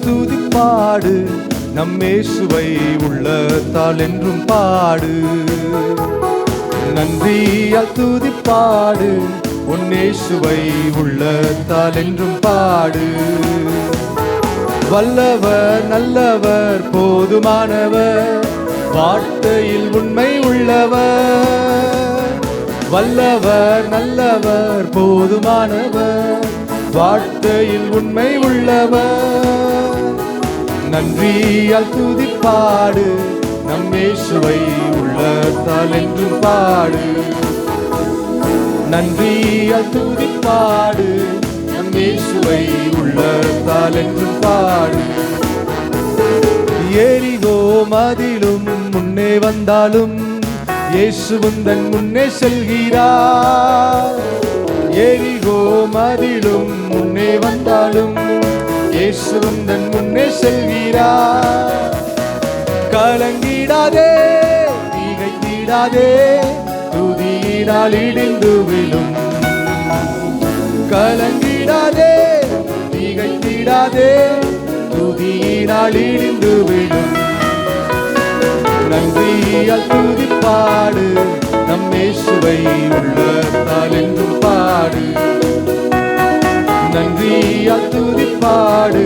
துதிப்பாடு, நம் இயேசுவை உள்ளத்தால் என்றும் பாடு. நன்றியால் துதிப்பாடு, உன் இயேசுவை உள்ளத்தால் என்றும் பாடு. வல்லவர் நல்லவர் போதுமானவர், வார்த்தையில் உண்மை உள்ளவர். வல்லவர் நல்லவர் போதுமானவர், வார்த்தையில் உண்மை உள்ளவர். நன்றியால் துதிப்பாடு, நம் இயேசுவை உள்ளத்தால் என்றும் பாடு. நன்றியால் துதிப்பாடு, நம் இயேசுவை உள்ளத்தால் என்றும் பாடு. எரிகோ மதிலும் முன்னே வந்தாலும் இயேசு உந்தன் முன்னே செல்கிறார். எரிகோ மதிலும் முன்னே வந்தாலும் இயேசு உந்தன் முன்னே செல்கிறார். கலங்கிடாதே, திகைத்திடாதே, துதியினால் இடிந்து விழும். கலங்கிடாதே, திகைத்திடாதே, துதியினால் இடிந்து விழும். நன்றியால் துதிப்பாடு, நம் இயேசுவை உள்ளத்தால் என்றும் பாடு. நன்றியால் துதிப்பாடு,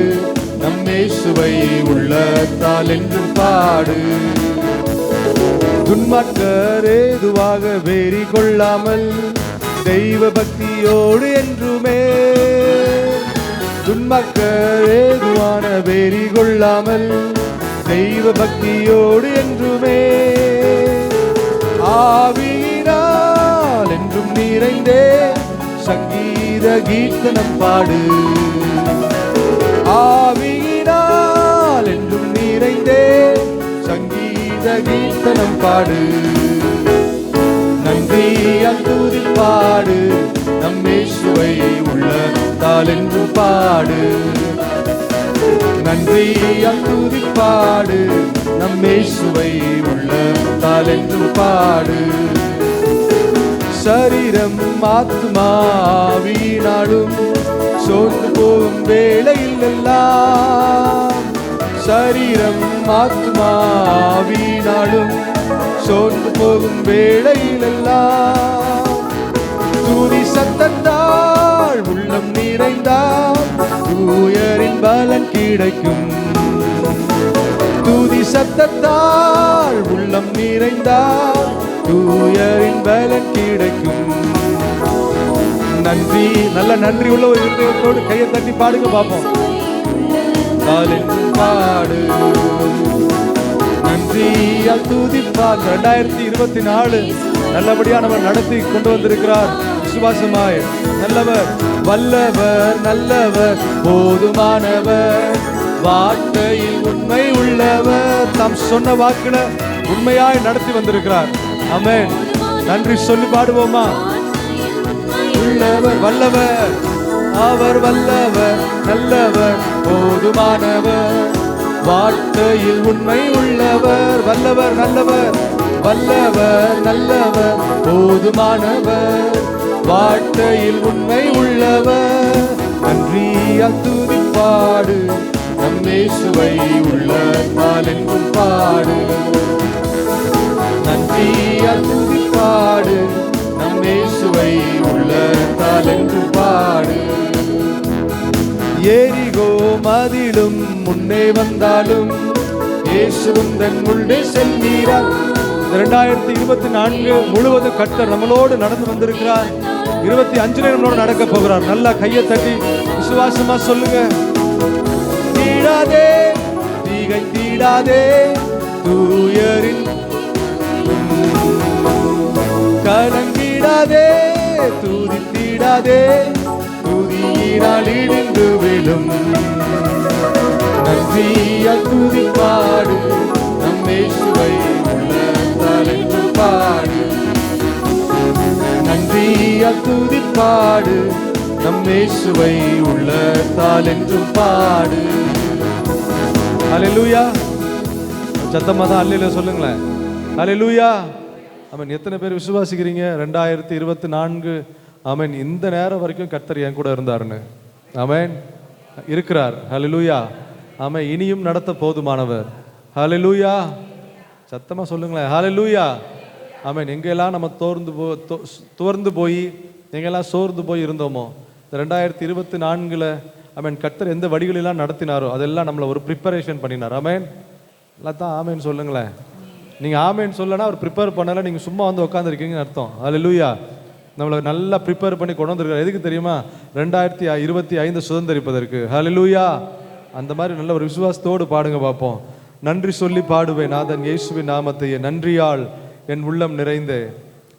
நம் இயேசுவை உள்ளத்தால் என்றும் பாடு. துன்மார்க்கர் ஏதுவாக வெறி கொள்ளாமல் தெய்வ பக்தியோடு என்றுமே. துன்மார்க்கர் ஏதுவான வெறி கொள்ளாமல் தெய்வ பக்தியோடு என்றுமே. ஆவியினால் என்றும் நிறைந்தே சங்கீத கீர்த்தனம் பாடு. ஆவியினால் என்றும் நிறைந்தே சங்கீத கீர்த்தனம் பாடு. நன்றியால் துதிப்பாடு, நம் இயேசுவை உள்ளத்தால் என்றும் பாடு. நன்றியால் துதிப்பாடு, நம் இயேசுவை உள்ளத்தால் என்றும் பாடு. சரீரம் ஆத்துமா ஆவியினாலும் சோர்ந்து போகும் வேளையில் எல்லாம். சரீரம் ஆத்துமா ஆவியினாலும் சோர்ந்து போகும் வேளையில் எல்லாம். துதி சத்தத்தால் உள்ளம் நிறைந்தால் தூயரின் பலன் கிடைக்கும். துதி சத்தத்தால் உள்ளம் நிறைந்தால் தூயரின் பலன் கிடைக்கும். நன்றி, நல்ல நன்றி உள்ள ஒரு இருதயத்தோடு கையை தட்டி பாடுங்க பார்ப்போம். பாடு, நன்றியால் துதிப்பார். 2024 நல்லபடியா நம்ம நடத்தி கொண்டு வந்திருக்கிறார். விசுவாசமாய் நல்லவர், வல்லவர், நல்லவர், போதுமானவர், வார்த்தையில் உண்மை உள்ளவர். தாம் சொன்ன வாக்குல உண்மையாய் நடத்தி வந்திருக்கிறார். ஆமென். நன்றி சொல்லி பாடுவோமா? உள்ளவர், வல்லவர், அவர் வல்லவர், நல்லவர், போதுமானவர், வார்த்தையில் உண்மை உள்ளவர். வல்லவர் நல்லவர், வல்லவர் நல்லவர், போதுமானவர், வார்த்தையில் உண்மை உள்ளவர். நன்றியால் துதிப்பாடு, நம் இயேசுவை உள்ளத்தால் என்றும் பாடு. நன்றியால் துதிப்பாடு, நம் இயேசுவை உள்ளத்தால் என்றும் பாடு. எரிகோ மதிலும் முன்னே வந்தாலும் இயேசுவும் தன் முன்னே செல்கிறார். 2024 முழுவதும் கர்த்தர் நம்மளோடு நடந்து வந்திருக்கிறார். 25 நம்மளோட நடக்க போகிறார். நல்லா கையை தட்டி விசுவாசமா சொல்லுங்க. தீடாதே, தீகை தீடாதே, தூயரின் கலங்கிடாதே, துதித்திடாதே, துதியினால் இடிந்து விழும். நன்றியால் துதிப்பாடு, நம் இயேசுவை உள்ளத்தால் என்றும் பாடு. நன்றியால் துதிப்பாடு, நம் இயேசுவை உள்ளத்தால் என்றும் பாடு. அல்லேலூயா. சத்தமா தான் அல்லேலூயா சொல்லுங்களேன். அல்லேலூயா. ஆமென். எத்தனை பேர் விசுவாசிக்கிறீங்க 2024 ஆமென் இந்த நேரம் வரைக்கும் கர்த்தர் என் கூட இருந்தாருன்னு? ஆமென். இருக்கிறார். அல்லேலூயா. ஆமென். இனியும் நடத்த போதுமானவர். ஹல்லேலூயா. சத்தமா சொல்லுங்களேன், ஹல்லேலூயா. ஆமென். எங்கெல்லாம் நம்ம துவர்ந்து போய் எங்கெல்லாம் சோர்ந்து போய் இருந்தோமோ, 2024 ஆமென் கர்த்தர் எந்த வழிகளெல்லாம் நடத்தினாரோ அதெல்லாம் நம்மளை ஒரு ப்ரிப்பரேஷன் பண்ணினார். ஆமென். எல்லாத்தான் ஆமேன்னு சொல்லுங்களேன். நீங்கள் ஆமேன்னு சொல்லனா அவர் ப்ரிப்பேர் பண்ணலை, நீங்கள் சும்மா வந்து உட்காந்துருக்கீங்கன்னு அர்த்தம். ஹல்லேலூயா. நம்மளை நல்லா ப்ரிப்பேர் பண்ணி கொண்டு வந்திருக்காரு. எதுக்கு தெரியுமா? 2025 சுதந்திரிப்பதற்கு. ஹல்லேலூயா. அந்த மாதிரி நல்ல ஒரு விசுவாசத்தோடு பாடுங்க பார்ப்போம். நன்றி சொல்லி பாடுவேன் நாதன் இயேசுவின் நாமத்தையே, நன்றியால் என் உள்ளம் நிறைந்தே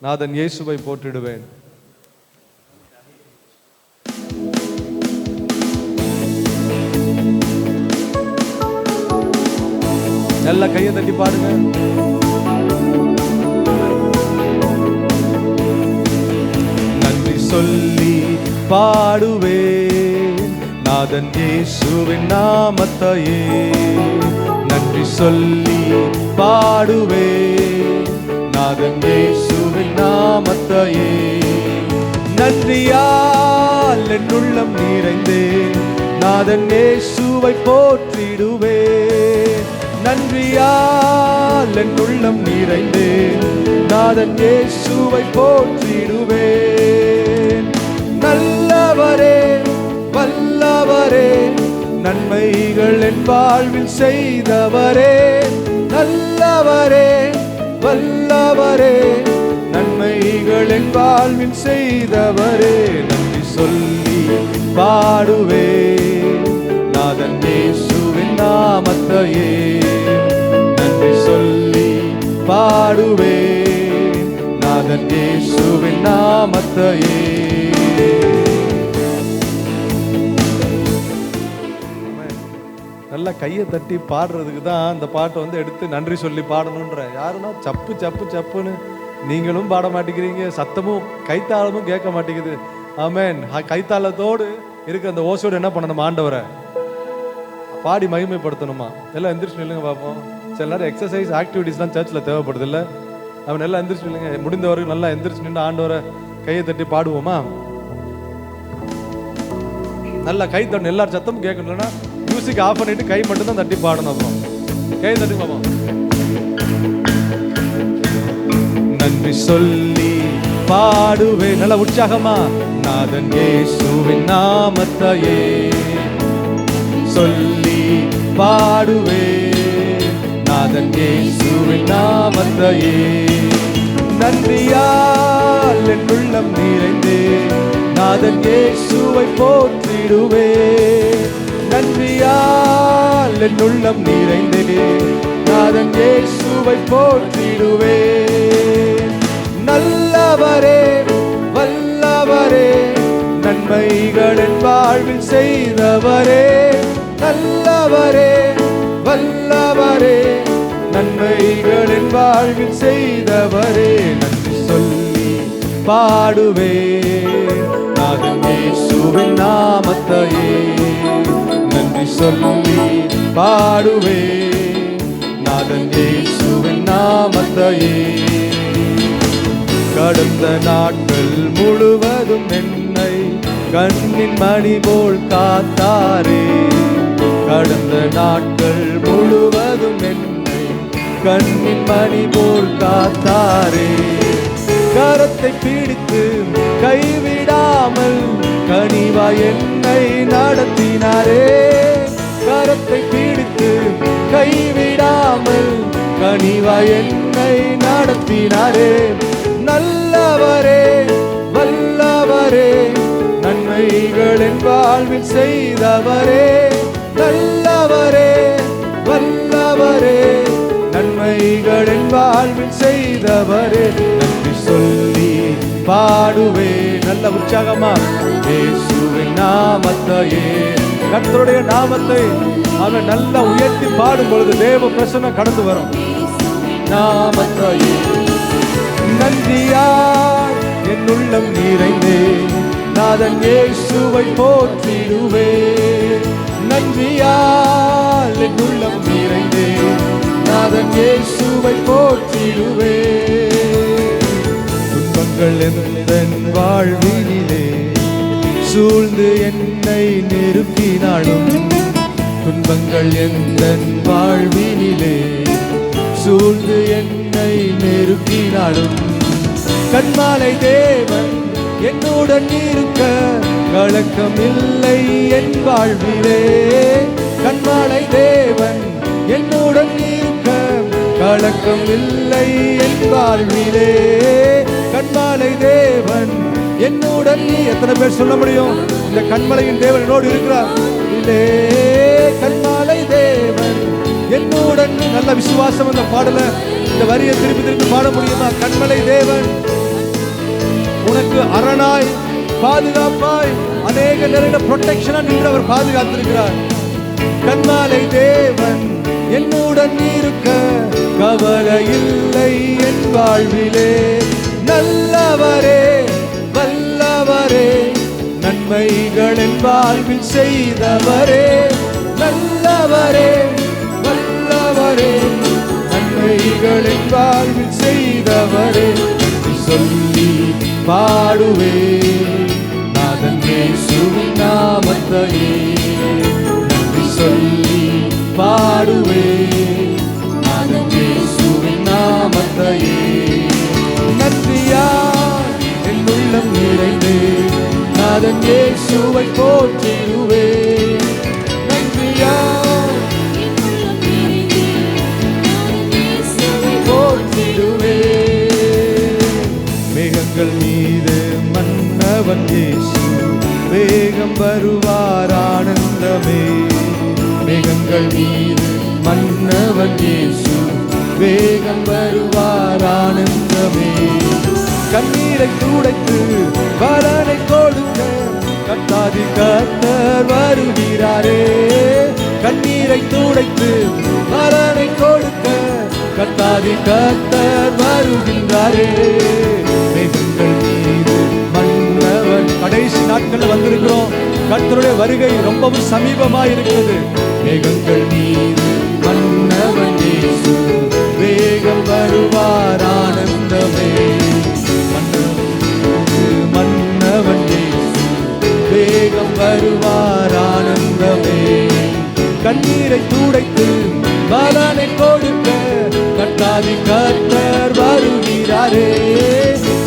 நாதன் இயேசுவை போற்றிடுவேன். நல்ல கையை தட்டி பாடுங்க. நன்றி சொல்லி பாடுவேன் நாதன் இயேசுவின் நாமத்தையே, நன்றி சொல்லி பாடுவேன் நாதன் இயேசுவின் நாமத்தையே, நன்றியால் என் உள்ளம் நிறைந்தேன் நாதன் இயேசுவை போற்றிடுவேன், நன்றியால் என் உள்ளம் நிறைந்தேன் நாதன் இயேசுவை போற்றிடுவேன். நல்லவரே வல்லவரே நன்மைகள் என் வாழ்வில் செய்தவரே, நல்லவரே வல்லவரே நன்மைகள் என் வாழ்வில் செய்தவரே, நன்றி சொல்லி பாடுவேன் நாதன் இயேசுவின் நாமத்தையே, நன்றி சொல்லி பாடுவேன் நாதன் இயேசுவின் நாமத்தையே. நல்லா கையை தட்டி பாடுறதுக்கு தான் அந்த பாட்டை வந்து எடுத்து நன்றி சொல்லி பாடணுன்ற. யாருன்னா சப்பு சப்பு சப்புன்னு நீங்களும் பாட மாட்டேங்கிறீங்க, சத்தமும் கைத்தாளமும் கேட்க மாட்டேங்குது. ஆமென். கைத்தாளத்தோடு இருக்க அந்த ஓசையோடு என்ன பண்ணணும்? ஆண்டவரை பாடி மகிமைப்படுத்தணுமா? எல்லாம் எந்திரிச்சு நில்லுங்க பார்ப்போம். சில நேரம் எக்ஸசைஸ் ஆக்டிவிட்டிஸ்லாம் சர்ச்சில் தேவைப்படுது இல்லை? அவன் எல்லாம் எந்திரிச்சு நில்லுங்க. முடிந்தவரைக்கும் நல்லா எந்திரிச்சு நின்று ஆண்டவரை கையை தட்டி பாடுவோமா? நல்லா கை தட்டணும், எல்லாரும் சத்தமும் கேட்கணும்னா மியூசிக் ஆஃப் பண்ணிட்டு கை மட்டும் தான் தட்டி பாடணும். அப்புறம் கை தட்டி பார்ப்போம். நன்றி சொல்லி பாடுவேன் நல்லா உற்சாகமா நாதன் இயேசுவின் நாமத்தையே, சொல்லி பாடுவேன் நாதன் இயேசுவின் நாமத்தையே, நன்றியால் என் உள்ளம் நிறைந்தேன் நாதன் இயேசுவை போற்றிடுவேன், நன்றியால் என் உள்ளம் நிறைந்தேன் நாதன் இயேசுவை போற்றிடுவேன், நல்லவரே வல்லவரே நன்மைகள் என் வாழ்வில் செய்தவரே, நல்லவரே வல்லவரே நன்மைகள் என் வாழ்வில் செய்தவரே, நன்றி சொல்லி பாடுவேன் நாதன் இயேசுவின் நாமத்தையே, நன்றி சொல்லி பாடுவேன் நாதன் இயேசுவின் நாமத்தையே, கடந்த நாட்கள் முழுவதும் என்னை கண்ணின் மணி போல் காத்தாரே, கடந்த நாட்கள் முழுவதும் என்னை கண்ணின் மணி போல் காத்தாரே, கரத்தை பிடித்து கைவிடாமல் கனிவாய் என்னை நடத்தினாரே, கரத்தை பிடித்து கைவிடாமல் கனிவாய் என்னை நடத்தினாரே, நல்லவரே வல்லவரே நன்மைகள் என் வாழ்வில் செய்தவரே, நல்லவரே வல்லவரே நன்மைகள் என் வாழ்வில் செய்தவரே, நன்றி சொல்லி பாடுவே நல்ல உற்சாகமா இயேசுவின் நாமத்தையே, கர்த்தருடைய நாமத்தை அவன் நல்லா உயர்த்தி பாடும் பொழுது தேவ பிரசன்னம் கடந்து வரும். நாமத்தையே நன்றியால் என் உள்ளம் நிறைந்தே நாதன் இயேசுவை போற்றிடுவே, நன்றியால் என் உள்ளம் நிறைந்தே நாதன் இயேசுவை போற்றிடுவே, துன்பங்கள் என் வாழ்வினிலே சூழ்ந்து என்னை நெருக்கினாலும் துன்பங்கள் எந்தன் வாழ்வினிலே சூழ்ந்து என்னை நெருக்கினாலும் கண்மாலை தேவன் என்னுடன் இருக்க கலக்கம் இல்லை என் வாழ்விலே. கண்மாலை தேவன் என்னுடன் இருக்க கலக்கம் இல்லை என் வாழ்விலே. கண்மாலை தேவன் என்னுடன். எத்தனை பேர் சொல்ல முடியும் இந்த கண்மலையின் தேவன் என்னோடு இருக்கிறார்? கண்மாலை தேவன் என்னுடன். நல்ல விசுவாசம் அந்த பாடல இந்த வரியை திருப்பி திருப்பி பாட முடியுமா? கண்மலை தேவன் உனக்கு அரணாய் பாதுகாப்பாய் அநேக நிறைய ப்ரொடெக்ஷனா நின்று அவர் பாதுகாத்திருக்கிறார். கண்மாலை தேவன் என்னுடன் இருக்க கவலை இல்லை என் வாழ்விலே. நல்லவரே வல்லவரே நன்மைகள் என் வாழ்வில் செய்தவரே. நல்லவரே வல்லவரே நன்மைகள் என் வாழ்வில் செய்தவரே. சொல்லி பாடுவே நாதன் இயேசுவின் நாமத்தையே. நன்றி சொல்லி பாடுவே நாதன் இயேசுவின் நாமத்தையே. நன்றியால் என் உள்ளம் நிறைந்தே நாதன் இயேசுவை போற்றிடுவே. நன்றியால் போற்றிடுவே. மேகங்கள் மீது மன்னவன் இயேசு வேகம் வருவார் ஆனந்தமே. மேகங்கள் மீது மன்னவன் இயேசு வேகம் வருவார் ஆனந்தமே. கண்ணீரை துடைத்து பலனை கொடுக்க கர்த்தாதி கர்த்தர் வருகிறாரே. கண்ணீரை துடைத்து பலனை கொடுக்க கர்த்தாதி கர்த்தர் வருகின்றாரே. மேகங்கள் மீது மன்னவன். கடைசி நாட்கள் வந்திருக்கிறோம். கர்த்தருடைய வருகை ரொம்பவும் சமீபமாக இருக்கிறது. மேகங்கள் மீது மன்னவன் இயேசு வேகம் வருவார் ஆனந்தமே. மன்னவன் இயேசு வேகம் வருவார் ஆனந்தமே. கண்ணீரை துடைத்து பலனை கொடுக்க கர்த்தாதி கர்த்தர் வருகிறாரே.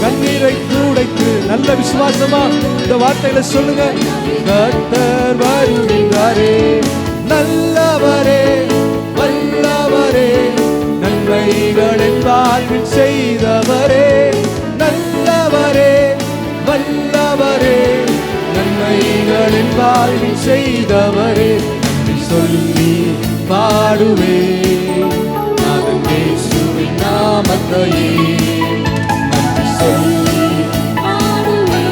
கண்ணீரை துடைத்து நல்ல விசுவாசமா இந்த வார்த்தைகளை சொல்லுங்க. கர்த்தர் வருகிறாரே. நல்லவரே வல்லவரே நன்மைகள் என் வாழ்வில் செய்தவரே. நல்லவரே வல்லவரே நன்மைகள் என் வாழ்வில் செய்தவரே. சொல்லி பாடுவே நாதன் இயேசுவின் நாமத்தையே. நன்றி சொல்லி பாடுவே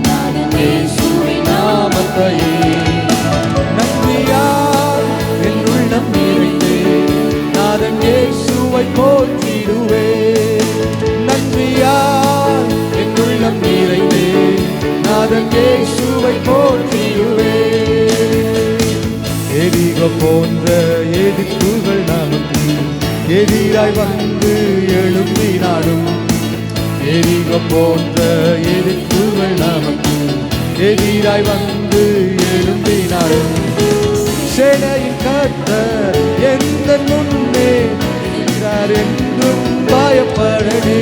நாதன் இயேசுவின் நாமத்தையே. நன்றியால் என் உள்ளம் நிறைந்தே நாதன் இயேசுவை போற்றிடுவே. நன்றியால் என் உள்ளம் நிறைந்தே நாதன் இயேசுவை போற்றிடுவே. எரிகோ போன்ற எதிர்ப்புகள் நமக்கு எதிராய் வந்து எழும்பினாலும். எரிகோ போன்ற எதிர்ப்புகள் நமக்கு எதிராய் வந்து எழும்பினாலும். சேனையின் கர்த்தர் எந்த முன்னே இருக்கிறார் என்றும் பயப்படனே.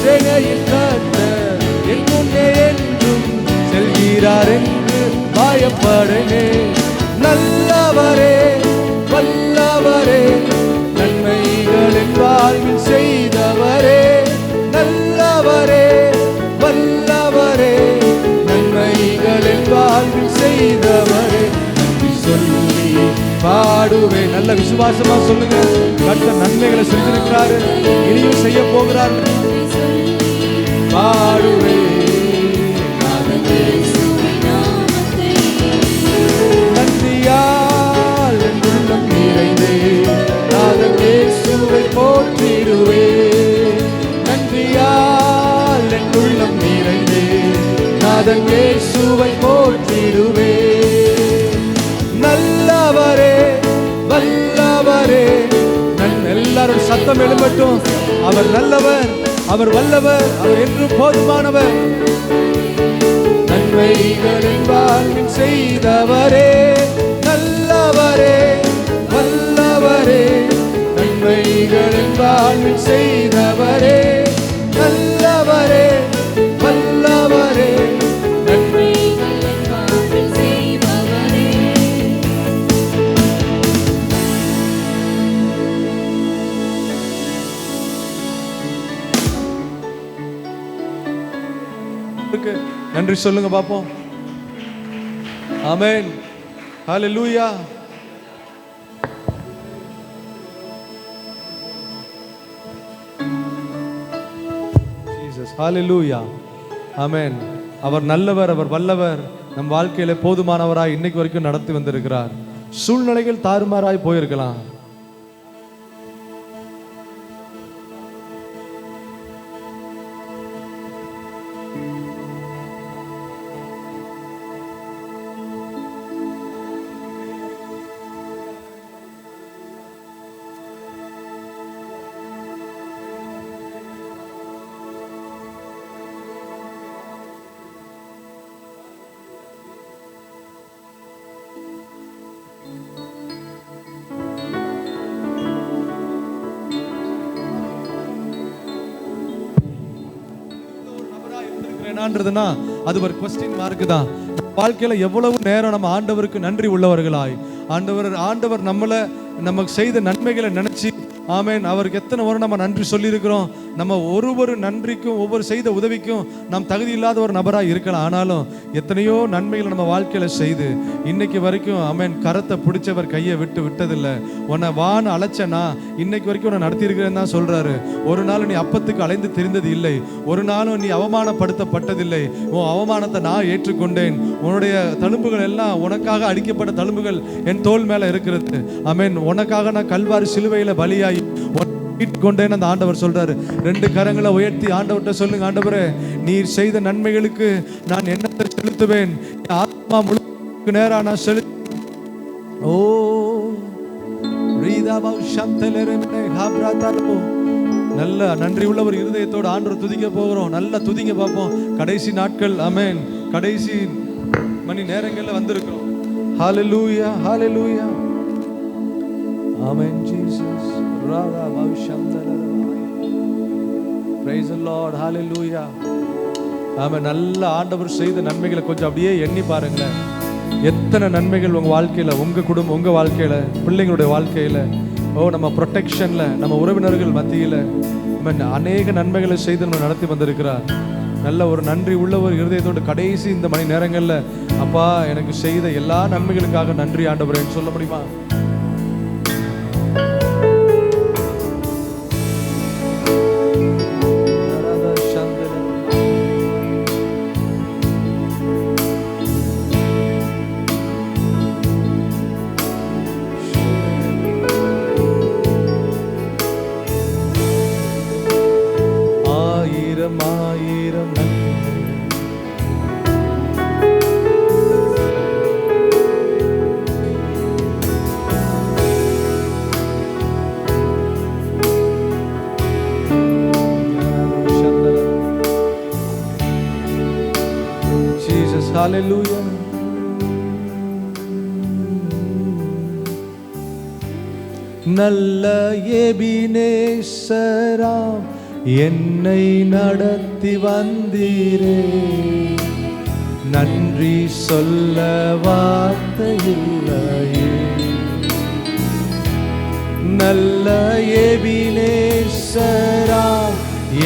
சேனையின் கர்த்தர் என் முன்னே என்றும் செல்கிறார் என்று பயப்படனே. நல்லவரே வல்லவரே நன்மைகள் என் வாழ்வில் செய்தவரே. நல்லவரே வல்லவரே நன்மைகள் என் வாழ்வில் செய்தவரே. நன்றி சொல்லி பாடுவே. நல்ல விசுவாசமா சொல்லுங்க. கர்த்தர் நன்மைகளை செஞ்சிருக்கிறாரு, இனியும் செய்ய போகிறார். பாடுவே நன்றியால் என் உள்ளம் நிறைந்தே நாதன் இயேசுவை போற்றிடுவே. நன்றியால் என் உள்ளம் நிறைந்தே நாதன் இயேசுவை போற்றிடுவே. நல்லவரே வல்லவரே எல்லாரும் சத்தம் எழும்பட்டும். அவர் நல்லவர், அவர் வல்லவர், அவர் என்றும் போதுமானவர். நன்மைகள் என் வாழ்வில் செய்தவரே. நல்லவரே வல்லவரே, நன்மைகள் என் வாழ்வில் செய்தவரே, நல்லவரே வல்லவரே, நன்மைகள் என் வாழ்வில் செய்பவரே. நன்றி சொல்லுங்க பாப்போம். ஆமென். ஹல்லேலூயா. ஜீசஸ். ஹல்லேலூயா. ஆமென். அவர் நல்லவர், அவர் வல்லவர், நம் வாழ்க்கையில போதுமானவராய் இன்னைக்கு வரைக்கும் நடத்தி வந்திருக்கிறார். சூழ்நிலைகள் தாறுமாறாய் போயிருக்கலாம். அது ஒரு கொஸ்டின் மார்க் தான். வாழ்க்கையில எவ்வளவு நேரம் நம்ம ஆண்டவருக்கு நன்றி உள்ளவர்களாய், ஆண்டவர் நமக்கு செய்த நன்மைகளை நினைச்சு, ஆமென், அவருக்கு எத்தனை முறை நம்ம நன்றி சொல்லியிருக்கிறோம். நம்ம ஒவ்வொரு நன்றிக்கும், ஒவ்வொரு செய்த உதவிக்கும் நாம் தகுதி இல்லாத ஒரு நபராக இருக்கலாம். ஆனாலும் எத்தனையோ நன்மைகளை நம்ம வாழ்க்கையில செய்து இன்னைக்கு வரைக்கும், ஆமென், கரத்தை பிடிச்சவர் கையை விட்டதில்லை. உன்னை வான்னு அழைச்சனா இன்னைக்கு வரைக்கும் உன்னை நடத்தியிருக்கிறேன்னு தான் சொல்றாரு. ஒரு நாள் நீ அப்பத்துக்கு அலைந்து திரிந்தது இல்லை, ஒரு நாளும் நீ அவமானப்படுத்தப்பட்டதில்லை. உன் அவமானத்தை நான் ஏற்றுக்கொண்டேன். உன்னுடைய தழும்புகள் எல்லாம் உனக்காக அடிக்கப்பட்ட தழும்புகள் என் தோல் மேல இருக்கிறது. ஆமென். உனக்காக நான் கல்வாரி சிலுவையில பலியாகி கொண்டேன் அந்த ஆண்டவர் சொல்றாரு. 2 கரங்களை உயர்த்தி ஆண்டவர்கிட்ட சொல்லுங்க, ஆண்டவரே, நீர் செய்த நன்மைகளுக்கு நான் என்னத்தை செலுத்துவேன்? ஆத்மா முழுக்க நேரா நான் செலுத்த. ஓ நல்ல நன்றி உள்ள ஒரு இருதயத்தோடு ஆண்டவர் துதிக்க போகிறோம். நல்லா துதிங்க பார்ப்போம். கடைசி நாட்கள், ஆமென், கடைசி மணி நேரங்கள்ல வந்திருக்கிறோம். Hallelujah, hallelujah, amen. Jesus. Praise the Lord. Hallelujah. Amen. நல்ல ஆண்டவர் செய்த நன்மைகளை கொஞ்சம் அப்படியே எண்ணி பாருங்களேன். எத்தனை நன்மைகள் உங்க வாழ்க்கையில, உங்க குடும்பம், உங்க வாழ்க்கையில, பிள்ளைங்களுடைய வாழ்க்கையில, நம்ம ப்ரொடெக்ஷன்ல, நம்ம உறவினர்கள் மத்தியில, ஆமென், அநேக நன்மைகளை செய்து நம்ம நடத்தி வந்திருக்கிறார். நல்ல ஒரு நன்றி உள்ள ஒரு இருதயத்தோடு கடைசி இந்த மணி நேரங்கள்ல, அப்பா, எனக்கு செய்த எல்லா நன்மைகளுக்காக நன்றி ஆண்டவரேன்னு சொல்ல முடியுமா? ஆயிரம் Jesus, hallelujah. நல்ல எபினேசராம் என்னை நடத்தி வந்தீரே, நன்றி சொல்ல வார்த்தை இல்லையே. நல்ல எபினேசராம்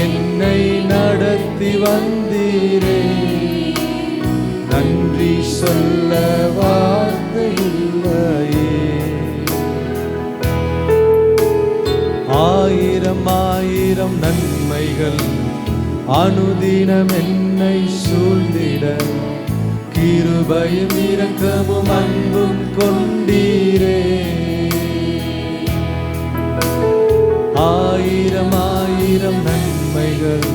என்னை நடத்தி வந்தீரே, நன்றி சொல்ல வார்த்தை இல்லையே. ஆயிரம் நன்மைகள் அனுதினம் என்னை சூழ்ந்திட, கிருபையும் இரக்கமும் அன்பும் கொண்டீரே. ஆயிரம் நன்மைகள்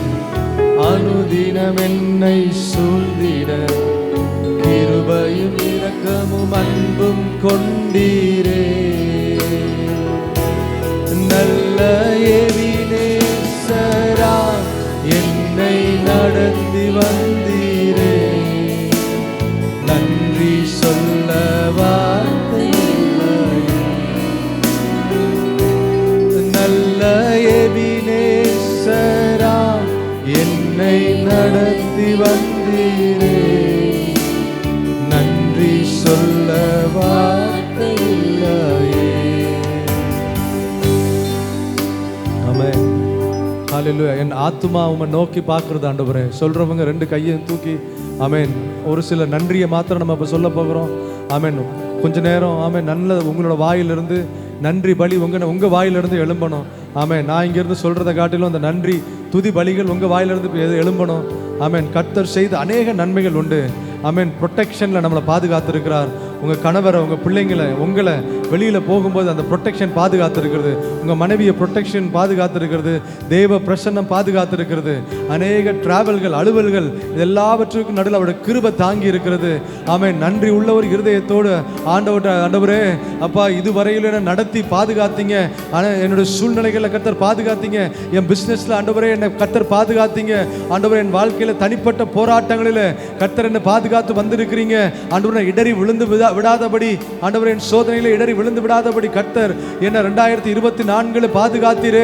அனுதினம் என்னை சூழ்ந்திட, கிருபையும் இரக்கமும் அன்பும் கொண்டீரே. நல்ல எபினேசரா என்னை நடத்தி வந்தீரே, நன்றி சொல்ல வார்த்தை இல்லை. ஹalleluya. என் ஆத்துமா உம்மை நோக்கி பார்க்கிறது ஆண்டவரே. சொல்றவங்க ரெண்டு கையையும் தூக்கி ஆமென். ஒரு சில நன்றியை மாத்திரம் நம்ம இப்போ சொல்ல போகிறோம். ஆமென். கொஞ்ச நேரம் ஆமென். நல்ல உங்களோட வாயிலிருந்து நன்றி பலி உங்க வாயிலிருந்து எழும்பணும். ஆமென். நான் இங்கிருந்து சொல்றதை காட்டிலும் அந்த நன்றி துதி பலிகள் உங்க வாயிலிருந்து எழும்பணும். ஆமென். கர்த்தர் செய்த அநேக நன்மைகள் உண்டு. ஆமென். ப்ரொடெக்ஷன்ல நம்மளை பாதுகாத்திருக்கிறார். உங்க கணவரை, உங்க பிள்ளைங்களை, உங்களை வெளியில போகும்போது அந்த ப்ரொடெக்ஷன் பாதுகாத்திருக்கிறது. உங்க மனைவியை ப்ரொடெக்ஷன் பாதுகாத்திருக்கிறது. தேவ பிரசன்னம் பாதுகாத்திருக்கிறது. அநேக டிராவல்கள், அலுவல்கள் எல்லாவற்றுக்கும் நடுவில் அவருடைய கிருபை தாங்கி இருக்கிறது. ஆமென். நன்றி உள்ள ஒரு இருதயத்தோடு ஆண்டவரே அப்பா இதுவரையில என்ன நடத்தி பாதுகாத்தீங்க. என்னுடைய சூழ்நிலைகளை கர்த்தர் பாதுகாத்தீங்க. என் பிசினஸ்ல ஆண்டவரே என்னை கர்த்தர் பாதுகாத்தீங்க. ஆண்டவரே என் வாழ்க்கையில தனிப்பட்ட போராட்டங்களில் கர்த்தர் என்னை பாதுகாத்து வந்திருக்கிறீங்க. ஆண்டவரே இடறி விழுந்து விடாதபடி, ஆண்டவரே என் சோதனையில இடறி விழுந்து விடாதபடி கர்த்தர் என்ன 2024 பாதுகாத்தீரே.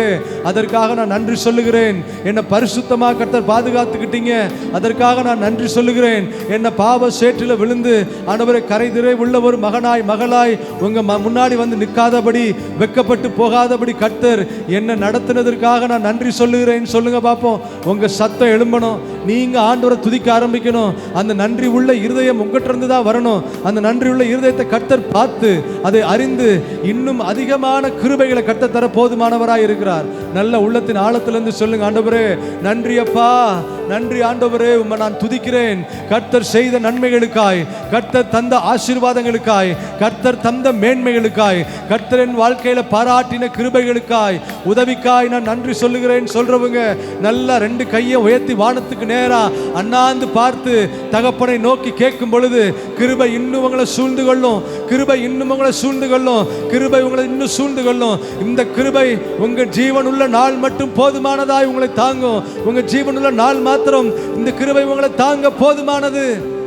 அதற்காக நான் நன்றி சொல்லுகிறேன். என்னை பரிசுத்தமா கர்த்தர் பாதுகாத்துக்கிட்டீங்க. அதற்காக நான் நன்றி சொல்லுகிறேன். என்ன பாவ சேற்றில விழுந்து ஆண்டவரே கரைதிரை உள்ள ஒரு மகனாய் மகளாய் உங்க முன்னாடி வந்து நிற்காதபடி, வெக்கப்பட்டு போகாதபடி கர்த்தர் என்ன நடத்தினதற்காக நான் நன்றி சொல்லுகிறேன். சொல்லுங்க பாப்போம். உங்க சத்தம் எழும்பணும். நீங்க ஆண்டவரை துதிக்க ஆரம்பிக்கணும். அந்த நன்றி உள்ள இருதயம் உங்ககிட்ட இருந்து தான் வரணும். அந்த நன்றி உள்ள இருதயத்தை கர்த்தர் பார்த்து அதை அறிந்து இன்னும் அதிகமான கிருபைகளை கர்த்தர் தர போதுமானவராய் இருக்கிறார். நல்ல உள்ளத்தின் ஆழத்திலிருந்து சொல்லுங்க, ஆண்டவரே நன்றி அப்பா, நன்றி ஆண்டவரே, உம்மை நான் துதிக்கிறேன். கர்த்தர் செய்த நன்மைகளுக்காய், கர்த்தர் தந்த ஆசீர்வாதங்களுக்காய், கர்த்தர் தந்த மேன்மைகளுக்காய், கர்த்தரின் வாழ்க்கையில பாராட்டின கிருபைகளுக்காய், உதவிக்காய் நான் நன்றி சொல்லுகிறேன். சொல்றவங்க நல்லா ரெண்டு கையை உயர்த்தி வானத்துக்கு நேரா அண்ணாந்து பார்த்து தகப்பனை நோக்கி கேட்கும் பொழுது கிருபை இன்னும் உங்களை சூழ்ந்து கொள்ளும். கிருபை இன்னும் உங்களை சூழ்ந்து கொள்ளும். கிருபை உங்களை இன்னும் சூழ்ந்து கொள்ளும். இந்த கிருபை உங்க ஜீவன் உள்ள நாள் மட்டும் போதுமானதாய் உங்களை தாங்கும். உங்க ஜீவன் உள்ள நாள் மாத்திரம் இந்த கிருபை உங்களை தாங்க போதுமானது.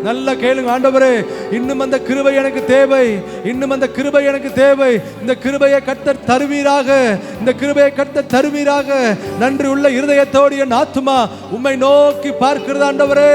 நல்ல கேளுங்க, ஆண்டவரே இன்னும் அந்த கிருபை எனக்கு தேவை. இன்னும் அந்த கிருபை எனக்கு தேவை. இந்த கிருபையை கர்த்தர் தருவீராக. இந்த கிருபையை கர்த்தர் தருவீராக. நன்றி உள்ள இருதயத்தோடு என் ஆத்துமா உம்மை நோக்கி பார்க்கிறது ஆண்டவரே.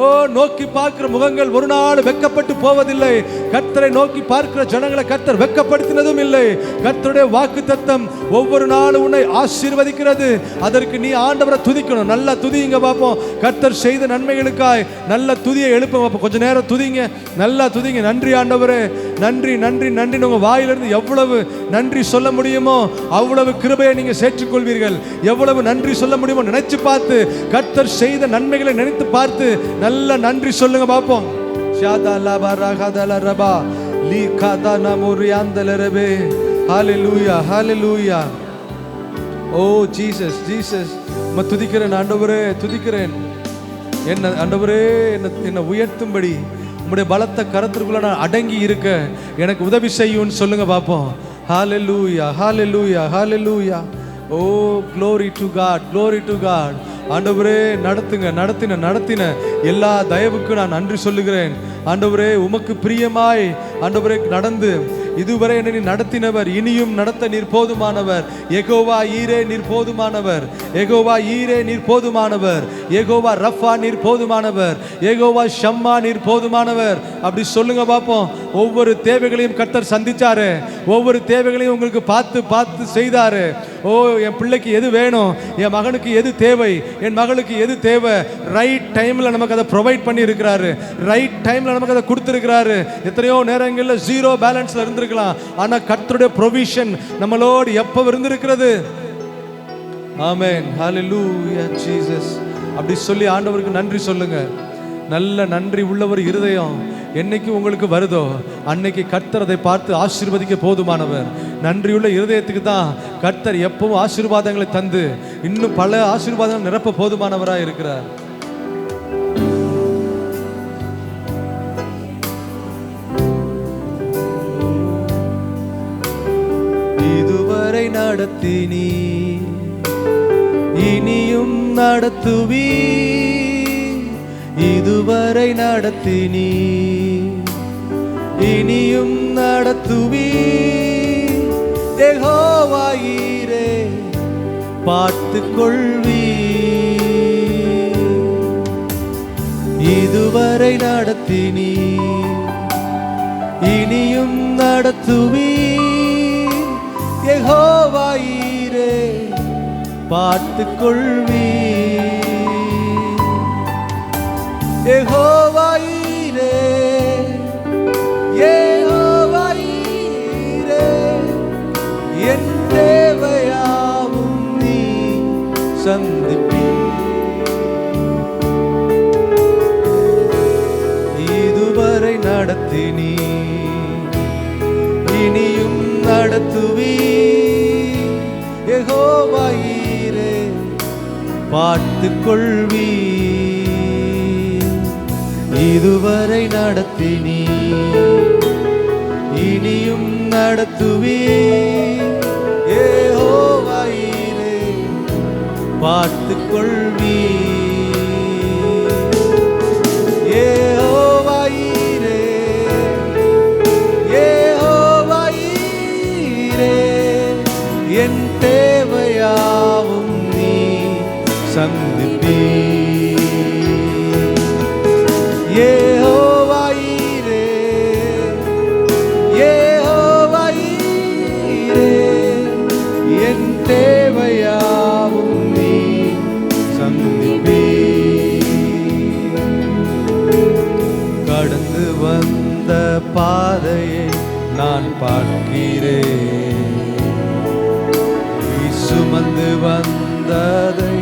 ஓ, நோக்கி பார்க்கிற முகங்கள் ஒரு நாள் வெட்கப்பட்டு போவதில்லை. கர்த்தரை நோக்கி பார்க்கிற ஜனங்களை கர்த்தர் வெட்கப்படுத்தினதும் இல்லை. கர்த்தருடைய வாக்குத்தத்தம் ஒவ்வொரு நாளும் உன்னை ஆசீர்வதிக்கிறது. அதற்கு நீ ஆண்டவரை துதிக்கணும். நல்லா துதிங்க பாப்போம். கர்த்தர் செய்த நன்மைகளுக்காய் நல்ல துதியை எழுப்ப பாப்போம். கொஞ்ச நேரம் துதிங்க, நல்லா துதிங்க. நன்றி ஆண்டவரே, நன்றி நன்றி நன்றி. உங்க வாயிலிருந்து எவ்வளவு நன்றி சொல்ல முடியுமோ அவ்வளவு கிருபையை நீங்க சேர்த்துக்கொள்வீர்கள். எவ்வளவு நன்றி சொல்ல முடியுமோ நினைச்சு பார்த்து, கர்த்தர் செய்த நன்மைகளை நினைத்து பார்த்து நல்ல நன்றி சொல்லுங்க பாப்போம். ஹalleluya, hallelujah. ஓ ஜீசஸ், ஜீசஸ் உம்மை துதிக்கிறேன் ஆண்டவரே, துதிக்கிறேன். என்ன ஆண்டவரே, என்ன உயர்த்தும்படி உம்முடைய பலத்த கரத்திற்குள்ள நான் அடங்கி இருக்க எனக்கு உதவி செய்யும்னு சொல்லுங்க பாப்போம். hallelujah, hallelujah, hallelujah. O glory to God, glory to God. ஆண்டவரே நடத்தின எல்லா தயவுக்கு நான் நன்றி சொல்லுகிறேன். ஆண்டவரே உமக்கு பிரியமாய் ஆண்டவரே நடந்து இதுவரை என்னை நடத்தினவர், இனியும் நடத்த நீர் போதுமானவர். யெகோவா ஈரே நீர் போதுமானவர். யெகோவா ஈரே நீர் போதுமானவர். யெகோவா ரஃபா நீர் போதுமானவர். யெகோவா ஷம்மா நீர் போதுமானவர். அப்படி சொல்லுங்க பாப்போம். ஒவ்வொரு தேவைகளையும் கர்த்தர் சந்திச்சாரு. ஒவ்வொரு தேவைகளையும் உங்களுக்கு பார்த்து செய்தாரு. ஓ, என் பிள்ளைக்கு எது வேணும், என் மகனுக்கு எது தேவை, என் மகளுக்கு எது தேவை, ரைட் டைம்ல நமக்கு அதை ப்ரொவைட் பண்ணி இருக்கிறாரு. ரைட் டைம்ல நமக்கு அதை கொடுத்திருக்கிறாரு. எத்தனையோ நேரங்களில் ஜீரோ பேலன்ஸ்ல இருந்திருக்கலாம். ஆனா கர்த்தருடைய ப்ரொவிஷன் நம்மளோடு எப்ப இருந்திருக்கிறது. ஆமென், ஹalleluya, ஜீசஸ். அப்படி சொல்லி ஆண்டவருக்கு நன்றி சொல்லுங்க. நல்ல நன்றி உள்ள ஒரு இருதயம் என்னைக்கு உங்களுக்கு வருதோ அன்னைக்கு கர்த்தர் அதை பார்த்து ஆசீர்வதிக்க போதுமானவர். நன்றியுள்ள இருதயத்துக்கு தான் கர்த்தர் எப்பவும் ஆசீர்வாதங்களை தந்து இன்னும் பல ஆசீர்வாதங்கள் நிரப்ப போதுமானவராக இருக்கிறார். இதுவரை நடத்தினீ, இனியும் நடத்துவீ. இதுவரை நடத்தினீ, இனியும் நடத்துவீ. யெகோவா ஈரே பார்த்து கொள்வீ. இதுவரை நடத்தினீ, இனியும் நடத்துவீ. யெகோவா ஈரே பார்த்துக் கொள்வீர். யெகோவா ஈரே, யெகோவா ஈரே, என் தேவையாவும் நீ சந்திப்பீர். இதுவரை நடத்தினீ, இனியும் நடத்துவீர். யெகோவா ஈரே, பார்த்துக் கொள்வீர். இதுவரை நடத்தினீ, இனியும் நடத்துவீர். யெகோவா ஈரே, பார்த்துக் கொள்வீர். யெகோவா ஈரே, யெகோவா ஈரே, என் தேவையாவும் நீ சந்திப்பீர். யெகோவா ஈரே, யெகோவா ஈரே, என் தேவையாவும் நீ சந்திப்பீர். கடந்து வந்த பாதையை நான் பார்க்கிறேன், சுமந்து வந்ததை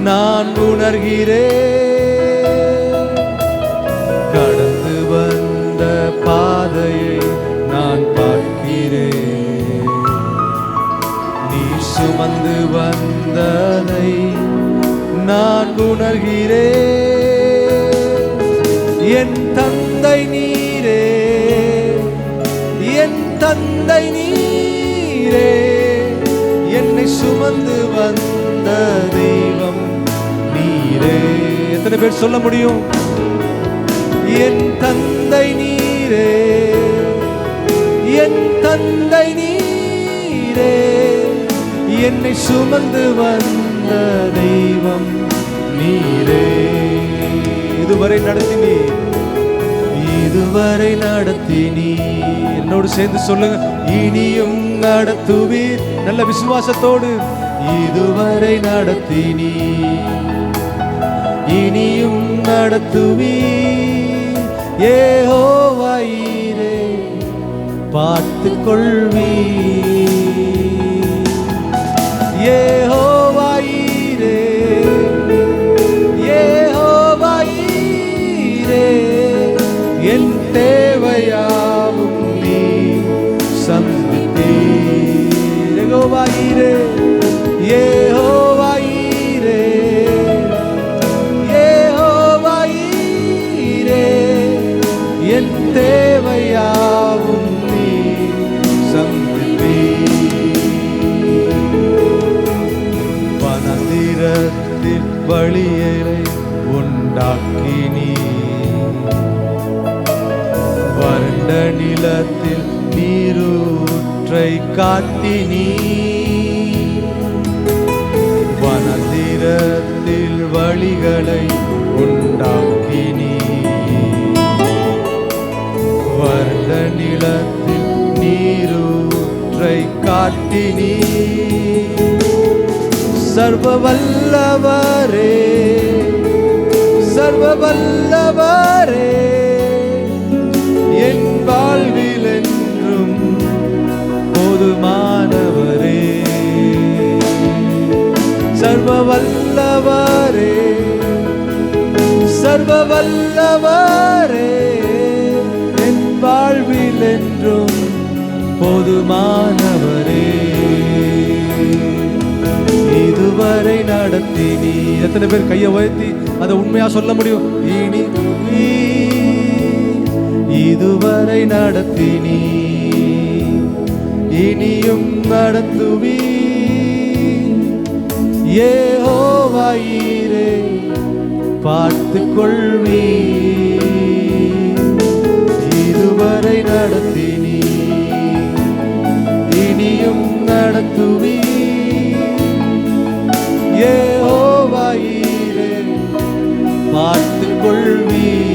நான் உணர்கிறேன். கடந்து வந்த பாதையை நான் பார்க்கிறேன், நீ சுமந்து வந்ததை நான் உணர்கிறேன். என் தந்தை நீரே, என் தந்தை நீரே, என்னை சுமந்து வந்த தெய்வம் நீரே. எத்தனை பேர் சொல்ல முடியும்? என் தந்தை நீரே, என் தந்தை நீரே, என்னை சுமந்து வந்த தெய்வம் நீரே. இதுவரை நடத்தினீர், இதுவரை நடத்தினீர். என்னோடு சேர்ந்து சொல்லுங்க, இனியும் நடத்துவீர். நல்ல விசுவாசத்தோடு, இதுவரை நடத்தினீர், இனியும் நடத்துவீர். யெகோவா ஈரே, பார்த்துக் கொள்வீர். யெகோவா ஈரே, யெகோவா ஈரே, என் தேவையாவும் நீ சந்திப்பீர். யெகோவா ஈரே, யெகோவா ஈரே, யெகோவா ஈரே, என் தேவையாவும் நீ சந்திப்பீர். வனாந்திரத்தில் வழியை உண்டாக்கினீர், வறண்ட நிலத்தில் நீரூற்றை காட்டினீர். வனாந்திரத்தில் வழிகளை உண்டாக்கினீர், வறண்ட நிலத்தில் நீரூற்றை காட்டினீர். சர்வ வல்லவரே, சர்வ வல்லவரே, என் வாழ்வில் என்றும் போதுமானவரே. சர்வ வல்லவரே, சர்வ வல்லவரே, என் வாழ்வில் என்றும் போதுமானவரே. இதுவரை நடத்தினீ. எத்தனை பேர் கையை உயர்த்தி அதை உண்மையா சொல்ல முடியும்? இனி இதுவரை நடத்தினீ, இனியும் நடத்துவீர். யெகோவா ஈரே, பார்த்துக் கொள்வீர். இதுவரை நடத்தினீ, இனியும் நடத்துவீர். யெகோவா ஈரே, பார்த்துக் கொள்வீர்.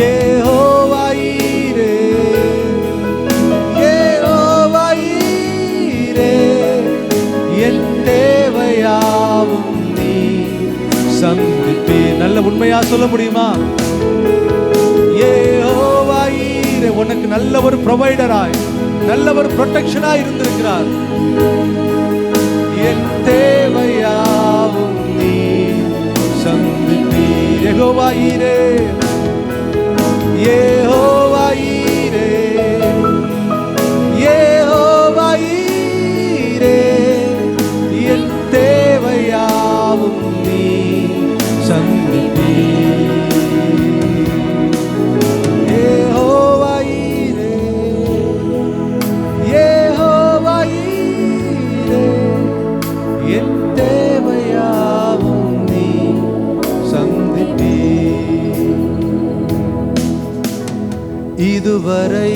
யெகோவா ஈரே, யெகோவா ஈரே, சொல்ல முடியுமா? யெகோவா ஈரே, உனக்கு நல்ல ஒரு ப்ரொவைடராய், நல்ல ஒரு ப்ரொடெக்ஷனாய் இருந்திருக்கிறார். என் தேவையாவும் நீ சந்திப்பீர். யெகோவா ஈரே, யெகோவா ஈரே, யெகோவா ஈரே, என் தேவையாவும் நீ சந்திப்பீர். யெகோவா ஈரே, யெகோவா ஈரே, என் தேவையாவும் நீ சந்திப்பீர். இதுவரை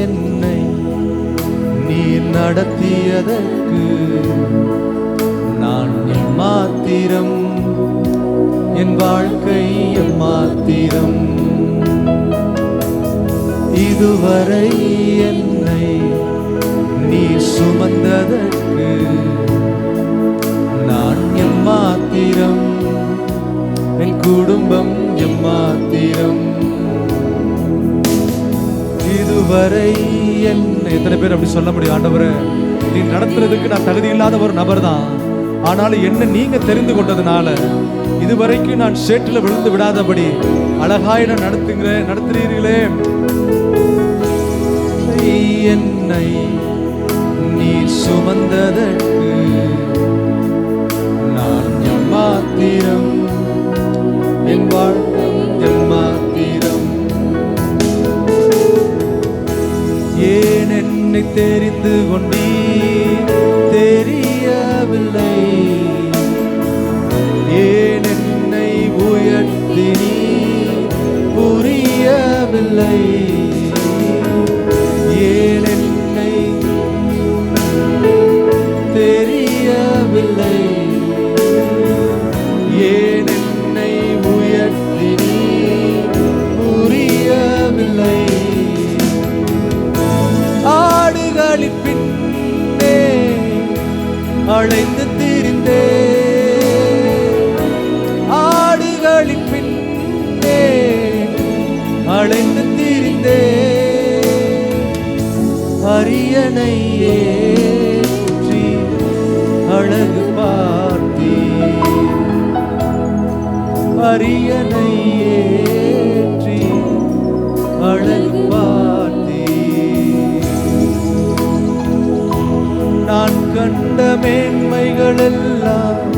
என்னை நீ நடத்தியதற்கு நான் எம்மாத்திரம், என் வாழ்க்கை எம்மாத்திரம். இதுவரை என்னை நீ சுமந்ததற்கு நான் எம்மாத்திரம், என் குடும்பம் எம்மாத்திரம். இதுவரை என்ன, எத்தனை பேர் அப்படி சொல்ல முடியும்? ஆண்டவரே, நீ நடத்துறதுக்கு நான் தகுதி இல்லாத ஒரு நபர் தான், ஆனாலும் என்ன நீங்க தெரிந்து கொண்டதுனால இதுவரைக்கும் நான் சேற்றில் விழுந்து விடாதபடி அழகாய் நடத்துறீர்களே. என்னை நீ சுமந்ததற்கு நான் எம்மாத்திரம், என் வாழ்க்கை எம்மாத்திரம். ஏன் என்னை தெரிந்து கொண்டீ தெரியவில்லை, ஏன் என்னை உயர்த்தினீ புரியவில்லை, ஏன் என்னை தெரியவில்லை, ஏன் என்னை உயர்த்தினீ புரியவில்லை. ஆடுகளின் பின்னே அழைந்து திரிந்தே, ஆடுகளின் பின்னே அழைந்து திரிந்தே, அரியணை ஏற்றி அழகு பார்த்தீ, அரியணை ஏற்றி அழகு பார்த்தீ. நான் கண்ட மேன்மைகள் எல்லாம்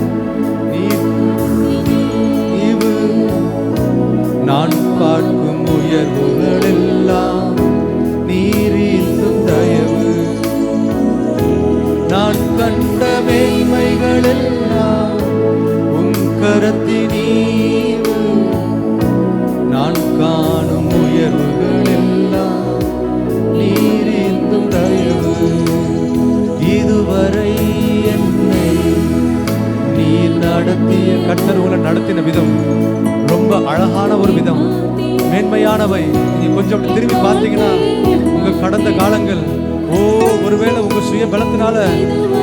இவு, நான் பார்க்கும் உயர்வுகள் எல்லாம் நீரீந்தும் தயவு. நான் கண்ட மேன்மைகள் எல்லாம் உம் கரத்தினீவு, நான் காணும் உயர்வுகள் எல்லாம் நீரீந்தும் தயவு. இதுவரை என்னை நீர் நடத்திய, கர்த்தர் உங்களை நடத்தின விதம் ரொம்ப அழகான ஒரு விதம், மேன்மையானவை. நீங்க கொஞ்சம் அப்படி திரும்பி பார்த்தீங்கன்னா உங்க கடந்த காலங்கள், ஒருவேளை உங்க சுய பலத்தினால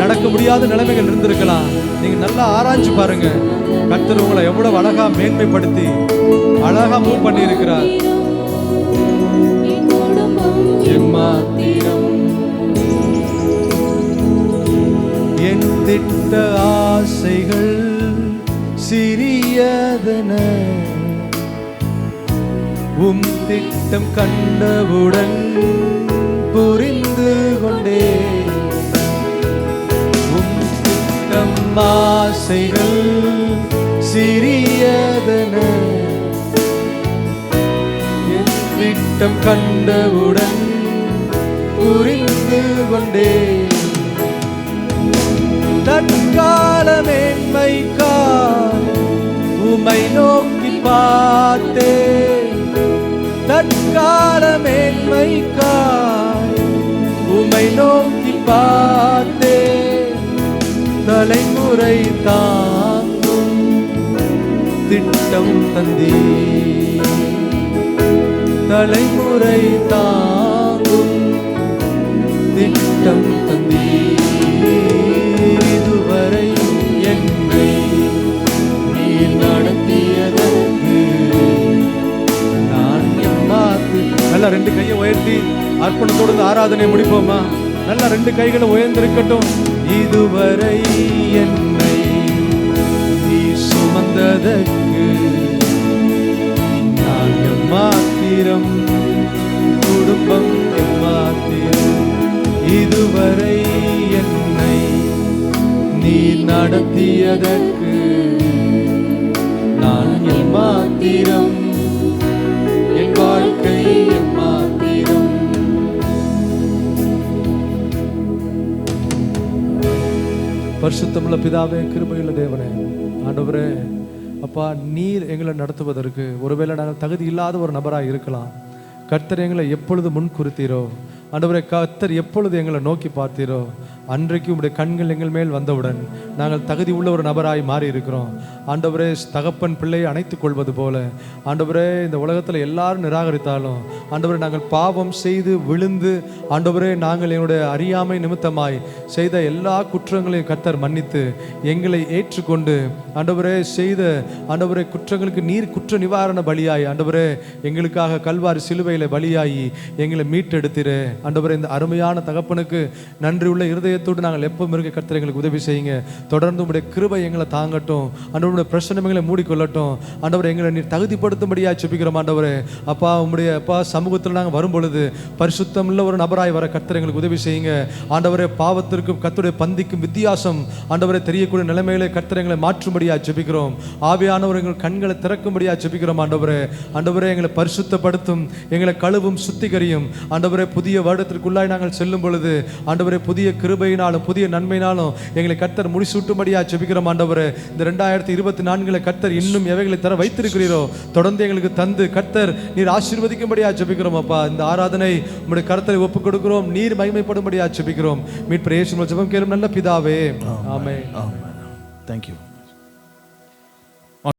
நடக்க முடியாத நிலைமைகள் இருந்திருக்கலாம். நீங்க நல்லா ஆராய்ச்சி பாருங்க, கர்த்தர் உங்களை எவ்வளவு அழகா மேன்மைப்படுத்தி அழகா மூவ் பண்ணி இருக்கிறார். எம்மாத்திரம் என் திட்ட ஆசைகள் சிறியதன, உம் திட்டம் கண்டவுடன் புரிந்து கொண்டே. உம் திட்டம் ஆசைகள் சிறியதன, என் திட்டம் கண்டவுடன் புரிந்து கொண்டே. தற்கால மேன்மைக்காய் உம்மை நோக்கி பார்த்தே, தற்கால மேன்மைக்காய் உம்மை நோக்கி பார்த்தே. தலைமுறை தாங்கும் திட்டம் தந்தீ, தலைமுறை தாங்கும் திட்டம் தந்தீ. இதுவரை என்னை நீ நடத்தியதற்கு நல்லா 2 கையை உயர்த்தி அர்ப்பணத்தோடு இந்த ஆராதனை முடிப்போமா? நல்லா 2 கைகளை உயர்ந்திருக்கட்டும். இதுவரை என்னை நீ சுமந்ததற்கு நான் எம்மாத்திரம், குடும்பம் எம்மாத்திரம். இதுவரை என்னை நீ நடத்தியதற்கு நான் எம்மாத்திரம், என் வாழ்க்கை எம்மாத்திரம். பரிசுத்தமுள்ள பிதாவே, கிருபையுள்ள தேவனே, ஆண்டவரே அப்பா, நீர் எங்களை நடத்துவதற்கு ஒருவேளை நாங்கள் தகுதி இல்லாத ஒரு நபராக இருக்கலாம். கர்த்தர் எங்களை எப்பொழுது முன் குறித்தீரோ, ஆண்டவரே கர்த்தர் எப்பொழுது எங்களை நோக்கி பார்த்தீரோ, அன்றைக்கு உங்களுடைய கண்கள் எங்கள் மேல் வந்தவுடன் நாங்கள் தகுதி உள்ள ஒரு நபராய் மாறி இருக்கிறோம். ஆண்டவரே, தகப்பன் பிள்ளையை அணைத்துக் கொள்வது போல ஆண்டவரே, இந்த உலகத்தில் எல்லாரும் நிராகரித்தாலும் ஆண்டவரே, நாங்கள் பாவம் செய்து விழுந்து ஆண்டவரே, நாங்கள் என்னுடைய அறியாமை நிமித்தமாய் செய்த எல்லா குற்றங்களையும் கர்த்தர் மன்னித்து எங்களை ஏற்றுக்கொண்டு ஆண்டவரே செய்த ஆண்டவரே குற்றங்களுக்கு நீர் குற்ற நிவாரண பலியாய் ஆண்டவரே எங்களுக்காக கல்வாரி சிலுவையில் பலியாகி எங்களை மீட்டெடுத்திரு. ஆண்டவரே, இந்த அருமையான தகப்பனுக்கு நன்றி உள்ள இருதயத்தோடு நாங்கள் எப்பவும் இருக்க கர்த்தர் எங்களுக்கு உதவி செய்யுங்க. தொடர்ந்து உங்களுடைய கிருபை எங்களை தாங்கட்டும். ஆண்டவருடைய பிரச்சனை எங்களை மூடிக்கொள்ளட்டும். ஆண்டவரை, எங்களை நீர் தகுதிப்படுத்தும்படியாக செபிக்கிறோம். ஆண்டவரே அப்பா, உங்களுடைய அப்பா சமூகத்தில் நாங்கள் வரும் பொழுது பரிசுத்தம் உள்ள ஒரு நபராய் வர கர்த்தர் எங்களுக்கு உதவி செய்யுங்க. ஆண்டவரே, பாவத்திற்கும் கர்த்தருடைய பந்திக்கும் வித்தியாசம் ஆண்டவரை தெரியக்கூடிய நிலைமையிலே கர்த்தர் எங்களை மாற்றும்படியாக செபிக்கிறோம். ஆவியானவர் எங்கள் கண்களை திறக்கும்படியாக செபிக்கிறோம். ஆண்டவரே ஆண்டவரே, எங்களை பரிசுத்தப்படுத்தும், எங்களை கழுவும், சுத்திகரியும். ஆண்டவரே, புதிய வருடத்திற்குள்ளாய் நாங்கள் செல்லும் பொழுது ஆண்டவரே புதிய கிருபையினாலும் புதிய நன்மையினாலும் எங்களை கர்த்தர் முடிசூட்டும்படியாக ஜெபிக்கிறோம். ஆண்டவரே, இந்த 2024 கர்த்தர் இன்னும் எவைகளை தர வைத்திருக்கிறீரோ தொடர்ந்து எங்களுக்கு தந்து கர்த்தர் நீர் ஆசீர்வதிக்கும்படியாக ஜெபிக்கிறோம். அப்பா, இந்த ஆராதனை உம்முடைய கர்த்தரை ஒப்புக் கொடுக்கிறோம். நீர் மகிமைப்படும்படியாக ஜெபிக்கிறோம். மீட்பர் இயேசுவின் ஜெபம் கேளும் நல்ல பிதாவே. ஆமென். Thank you.